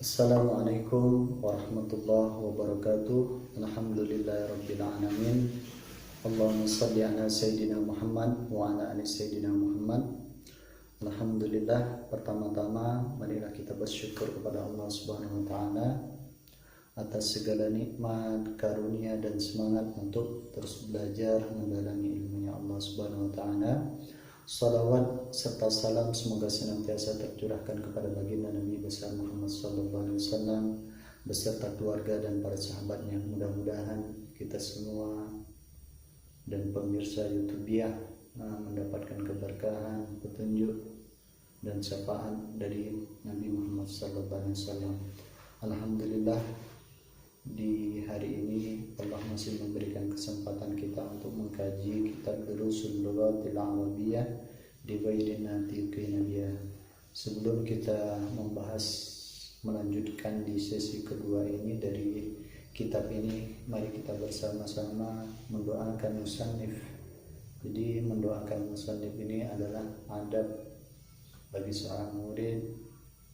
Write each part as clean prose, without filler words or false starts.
Assalamualaikum warahmatullahi wabarakatuh. Alhamdulillahirabbil alamin. Allahumma shalli ala sayyidina Muhammad wa ala ali sayyidina Muhammad. Alhamdulillah, pertama-tama marilah kita bersyukur kepada Allah Subhanahu wa taala atas segala nikmat, karunia dan semangat untuk terus belajar mendalami ilmunya Allah Subhanahu wa taala. Salawat serta salam semoga senantiasa tercurahkan kepada baginda Nabi besar Muhammad sallallahu alaihi wasallam beserta keluarga dan para sahabatnya. Mudah-mudahan kita semua dan pemirsa YouTube-nya mendapatkan keberkahan, petunjuk dan syafaat dari Nabi Muhammad sallallahu alaihi wasallam. Alhamdulillah, di hari ini Allah masih memberikan kesempatan kita untuk mengkaji kitab Durusul Lughatil Arabiyyah di Baydin Nabiyah. Sebelum kita melanjutkan di sesi kedua ini dari kitab ini, mari kita bersama-sama mendoakan musannif. Jadi mendoakan musannif ini adalah adab bagi seorang murid,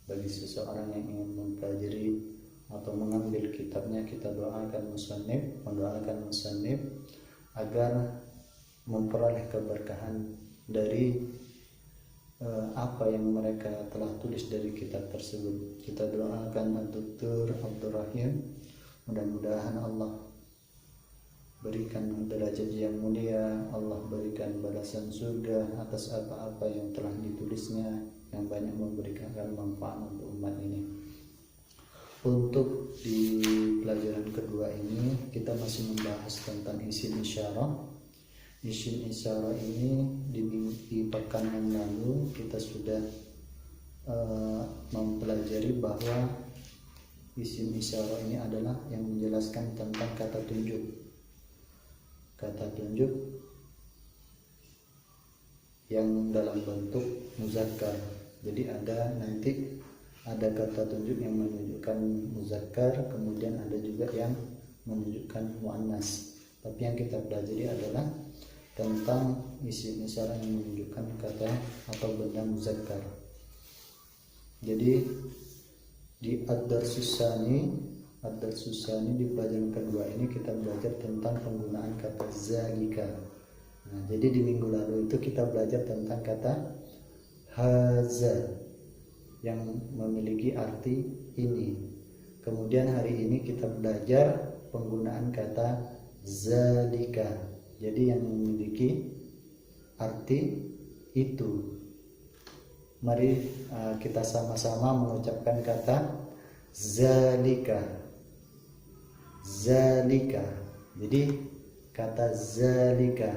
bagi seseorang yang ingin mempelajari atau mengambil kitabnya. Kita mendoakan musannif agar memperoleh keberkahan dari apa yang mereka telah tulis dari kitab tersebut. Kita doakan Dr. Abdul Rahim, mudah-mudahan Allah berikan derajat yang mulia, Allah berikan balasan surga atas apa-apa yang telah ditulisnya, yang banyak memberikan manfaat untuk umat ini. Untuk di pelajaran kedua ini kita masih membahas tentang isim isyarah. Isim isyarah ini di pekan yang lalu kita sudah mempelajari bahwa isim isyarah ini adalah yang menjelaskan tentang kata tunjuk. Kata tunjuk yang dalam bentuk muzakkar. Jadi ada kata tunjuk yang menunjukkan muzakkar, kemudian ada juga yang menunjukkan muannas. Tapi yang kita pelajari adalah tentang isim isyarah yang menunjukkan kata atau benda muzakkar. Jadi di ad-darsus tsani di pelajaran kedua ini kita belajar tentang penggunaan kata zalika. Nah, jadi di minggu lalu itu kita belajar tentang kata haza yang memiliki arti ini. Kemudian hari ini kita belajar penggunaan kata zalika, jadi yang memiliki arti itu. Mari kita sama-sama mengucapkan kata zalika. Zalika. Jadi kata zalika.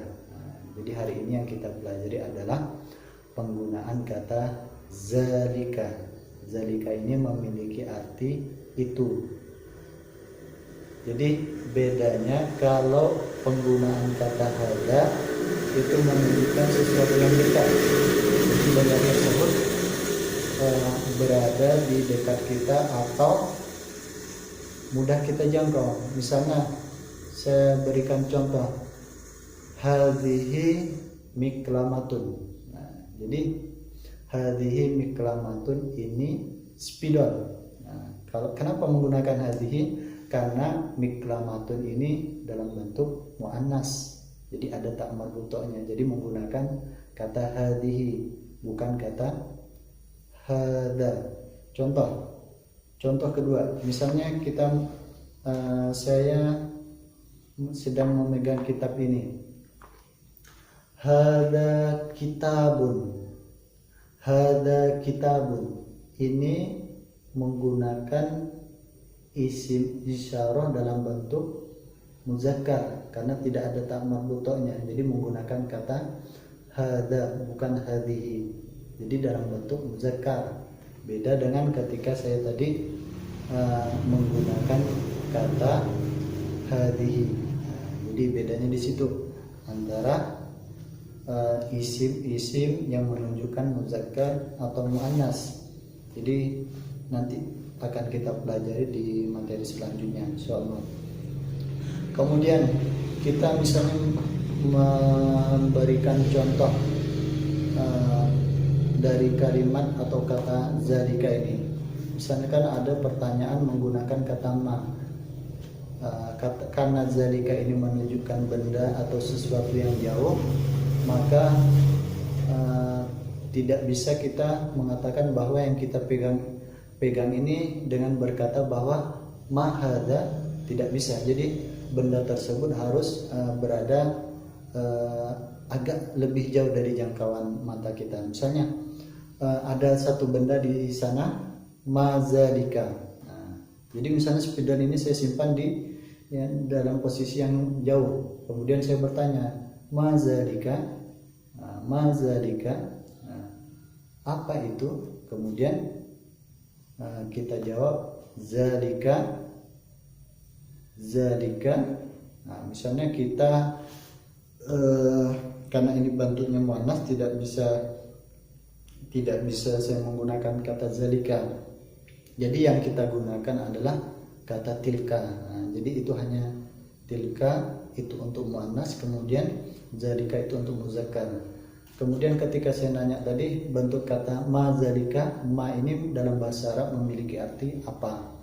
Jadi hari ini yang kita pelajari adalah penggunaan kata zalika. Zalika ini memiliki arti itu. Jadi bedanya kalau penggunaan kata hadza itu menunjukkan sesuatu yang dekat. Jadi benda tersebut berada di dekat kita atau mudah kita jangkau. Misalnya saya berikan contoh, hadhihi miklamatun. Nah, jadi hadhihi miklamatun ini spidol. Nah, kenapa menggunakan hadhihi? Karena miklamatun ini dalam bentuk muannas. Jadi ada tak marbutohnya. Jadi menggunakan kata hadhihi, bukan kata hadza. Contoh kedua, misalnya saya sedang memegang kitab ini. Hadza kitabun. Hadza kitabun. Ini menggunakan isim isyarah dalam bentuk muzakkar karena tidak ada tak marbutohnya. Jadi menggunakan kata hadza, bukan hadhihi. Jadi dalam bentuk muzakkar. Beda dengan ketika saya tadi menggunakan kata hadhihi. Jadi bedanya di situ antara isim-isim yang menunjukkan muzakkar atau muannas. Jadi nanti akan kita pelajari di materi selanjutnya, insyaallah. Kemudian kita misalnya memberikan contoh dari kalimat atau kata zalika ini. misalnya kan ada pertanyaan menggunakan kata ma. Karena zalika ini menunjukkan benda atau sesuatu yang jauh, maka tidak bisa kita mengatakan bahwa yang kita pegang ini dengan berkata bahwa ma hadza, tidak bisa. Jadi benda tersebut harus berada agak lebih jauh dari jangkauan mata kita. Misalnya ada satu benda di sana, ma zalika. Jadi misalnya spidol ini saya simpan di dalam posisi yang jauh. Kemudian saya bertanya, ma zalika, ma zalika, apa itu? Kemudian kita jawab zalika, zalika. Misalnya kita karena ini bentuknya muannas, tidak bisa saya menggunakan kata zalika. Jadi yang kita gunakan adalah kata tilka. Jadi itu hanya tilka itu untuk muannas, kemudian zalika itu untuk muzakkar. Kemudian ketika saya nanya tadi bentuk kata ma zalika, ma ini dalam bahasa Arab memiliki arti apa?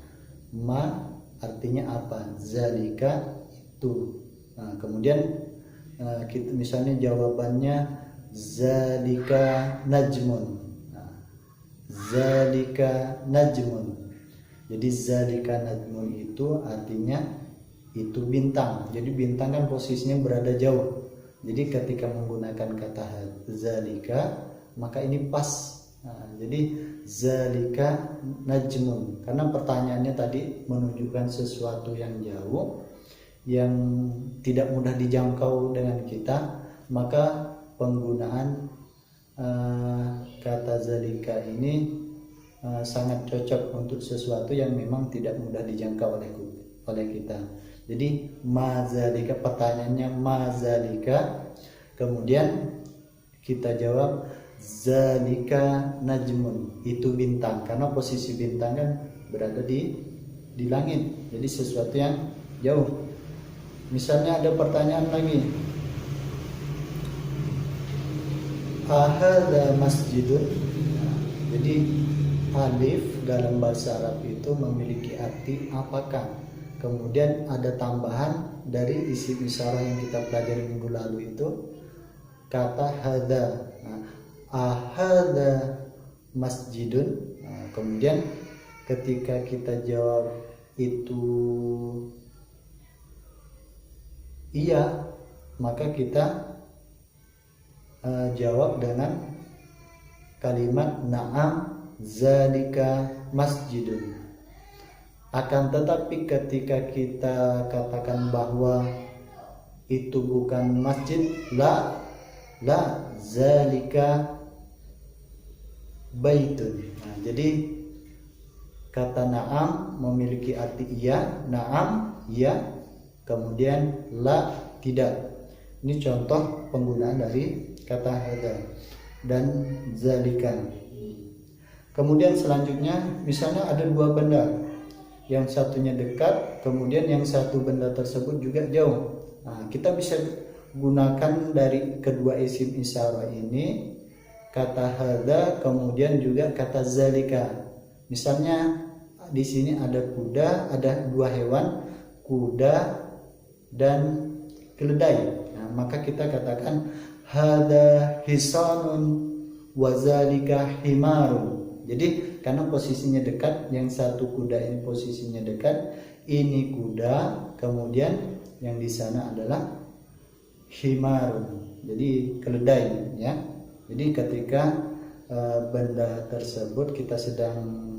Ma artinya apa? Zalika itu. Kemudian kita misalnya jawabannya zalika najmun. Zalika najmun. Jadi zalika najmun itu artinya itu bintang. Jadi bintang kan posisinya berada jauh. Jadi ketika menggunakan kata zalika, maka ini pas. Jadi zalika najmun, karena pertanyaannya tadi menunjukkan sesuatu yang jauh, yang tidak mudah dijangkau dengan kita, maka penggunaan kata zalika ini sangat cocok untuk sesuatu yang memang tidak mudah dijangkau oleh kita. Jadi ma zalika, pertanyaannya ma zalika, kemudian kita jawab zalika najmun, itu bintang, karena posisi bintang kan berada di langit, jadi sesuatu yang jauh. Misalnya ada pertanyaan lagi, ahadza masjidun. Jadi alif dalam bahasa Arab itu memiliki arti apakah. Kemudian ada tambahan dari isim isyarah yang kita pelajari minggu lalu itu, kata hadza. Ahadza masjidun. Kemudian ketika kita jawab itu iya, maka kita jawab dengan kalimat na'am zalika masjidun. Akan tetapi ketika kita katakan bahwa itu bukan masjid, la zalika baitun. Jadi kata na'am memiliki arti iya, na'am iya, kemudian la tidak. Ini contoh penggunaan dari kata hadza dan zalika. Kemudian selanjutnya misalnya ada dua benda, yang satunya dekat, kemudian yang satu benda tersebut juga jauh. Kita bisa gunakan dari kedua isim isyarah ini kata hadza, kemudian juga kata zalika. Misalnya di sini ada kuda, ada dua hewan, kuda dan keledai. Maka kita katakan hadza hisanun wa zalika himarun. Jadi karena posisinya dekat, yang satu kuda ini posisinya dekat, ini kuda, kemudian yang di sana adalah himarun, jadi keledai, ya. Jadi ketika benda tersebut kita sedang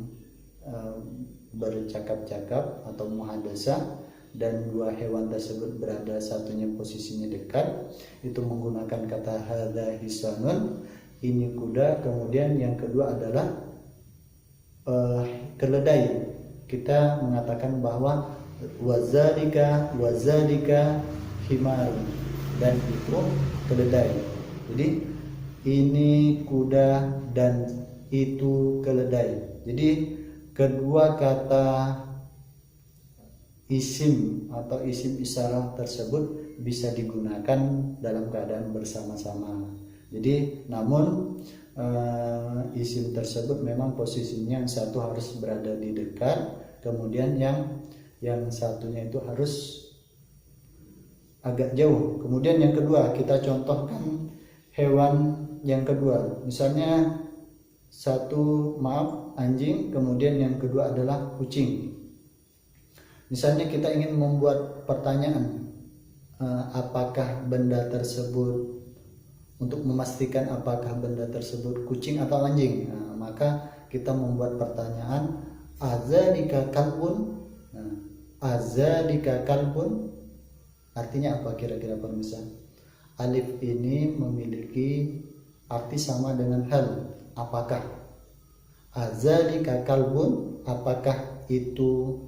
bercakap-cakap atau muhadasah, dan dua hewan tersebut berada satunya posisinya dekat, itu menggunakan kata hadza hisanun, ini kuda, kemudian yang kedua adalah keledai. Kita mengatakan bahwa wazalika himarun, dan itu keledai. Jadi ini kuda dan itu keledai. Jadi kedua kata isim atau isim isyarah tersebut bisa digunakan dalam keadaan bersama-sama. Jadi namun isim tersebut memang posisinya yang satu harus berada di dekat, kemudian yang satunya itu harus agak jauh. Kemudian yang kedua, kita contohkan hewan yang kedua. Misalnya satu, maaf, anjing, kemudian yang kedua adalah kucing. Misalnya kita ingin membuat pertanyaan, apakah benda tersebut, untuk memastikan apakah benda tersebut kucing atau anjing, maka kita membuat pertanyaan, azalika kalbun. Azalika kalbun artinya apa kira-kira pemirsa? Alif ini memiliki arti sama dengan hal, apakah. Azalika kalbun, apakah itu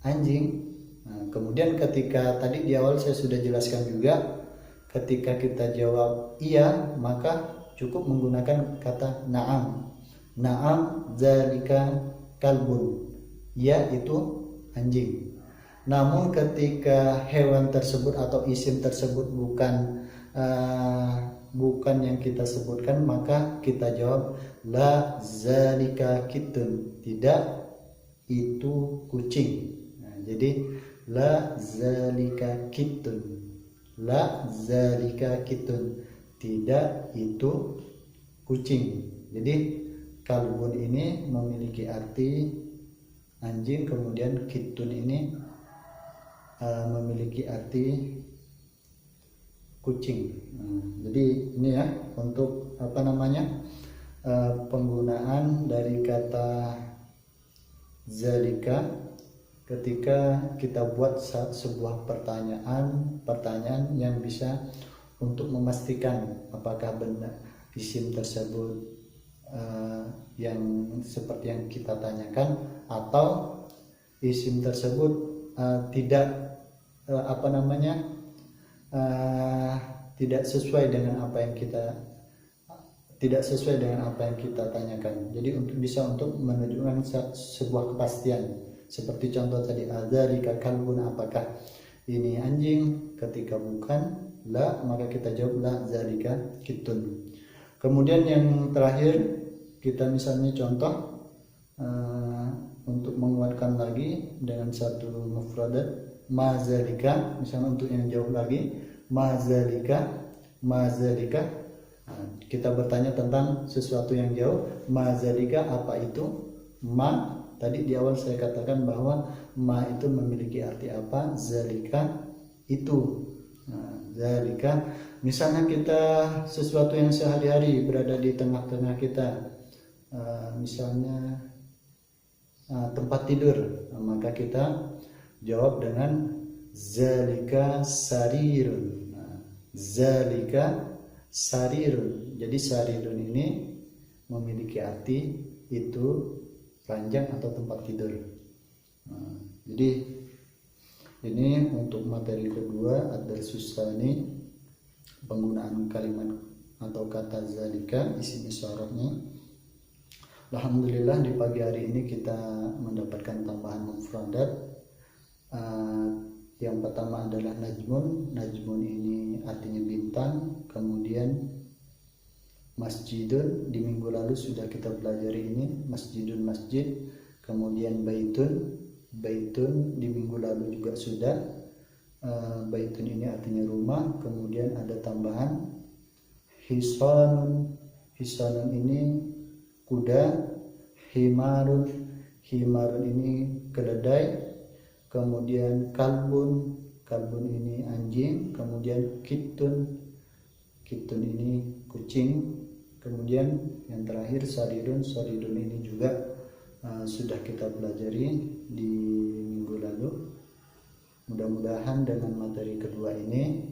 anjing? Kemudian ketika tadi di awal saya sudah jelaskan juga, ketika kita jawab iya, maka cukup menggunakan kata na'am. Na'am zalika kalbun, ya itu anjing. Namun ketika hewan tersebut atau isim tersebut bukan yang kita sebutkan, maka kita jawab la zalika kitun, tidak itu kucing. Jadi la zalika kitun, la zalika kitun, tidak itu kucing. Jadi kalbun ini memiliki arti anjing, kemudian kitun ini memiliki arti kucing. Jadi ini ya untuk penggunaan dari kata zalika ketika kita buat sebuah pertanyaan yang bisa untuk memastikan apakah benda isim tersebut yang seperti yang kita tanyakan, atau isim tersebut tidak tidak sesuai dengan apa yang kita tanyakan. Jadi untuk menunjukkan sebuah kepastian, seperti contoh tadi, adzalika kalbun, apakah ini anjing? Ketika bukan la, maka kita jawab la zalika kitun. Kemudian yang terakhir, kita misalnya contoh untuk menguatkan lagi dengan satu mufradat, mazalika. Misalnya untuk yang jauh lagi, mazalika. Kita bertanya tentang sesuatu yang jauh, mazalika, apa itu? Ma, tadi di awal saya katakan bahwa ma itu memiliki arti apa? Zalika itu. Zalika, misalnya kita sesuatu yang sehari-hari berada di tengah-tengah kita, misalnya tempat tidur, maka kita jawab dengan zalika sarirun. Zalika sarirun. Jadi sarirun ini memiliki arti itu ranjang atau tempat tidur. Jadi ini untuk materi kedua, ad-darsus tsani, penggunaan kalimat atau kata zalika, isim isyarahnya. Alhamdulillah di pagi hari ini kita mendapatkan tambahan mufradat. Yang pertama adalah najmun. Najmun ini artinya bintang. Kemudian masjidun, di minggu lalu sudah kita pelajari ini, masjidun, masjid. Kemudian baitun, baitun di minggu lalu juga sudah. Baitun ini artinya rumah. Kemudian ada tambahan hisanun. Hisanun ini kuda. Himarun, himarun ini keledai. Kemudian kalbun, kalbun ini anjing. Kemudian kitun, kitun ini kucing. Kemudian yang terakhir saridun, saridun ini juga sudah kita pelajari di minggu lalu. Mudah-mudahan dengan materi kedua ini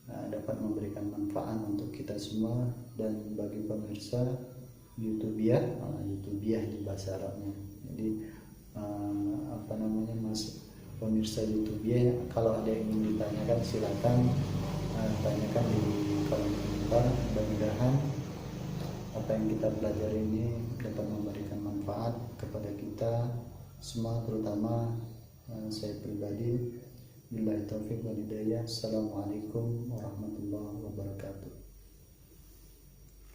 dapat memberikan manfaat untuk kita semua dan bagi pemirsa YouTubiah, YouTubiah di bahasa Arabnya. Jadi pemirsa YouTubiah, kalau ada yang ingin ditanyakan silakan tanyakan di kolom komentar. Mudah-mudahan apa yang kita pelajari ini dapat memberikan manfaat kepada kita semua, terutama saya pribadi. Billahi taufiq wal hidayah. Assalamualaikum warahmatullahi wabarakatuh.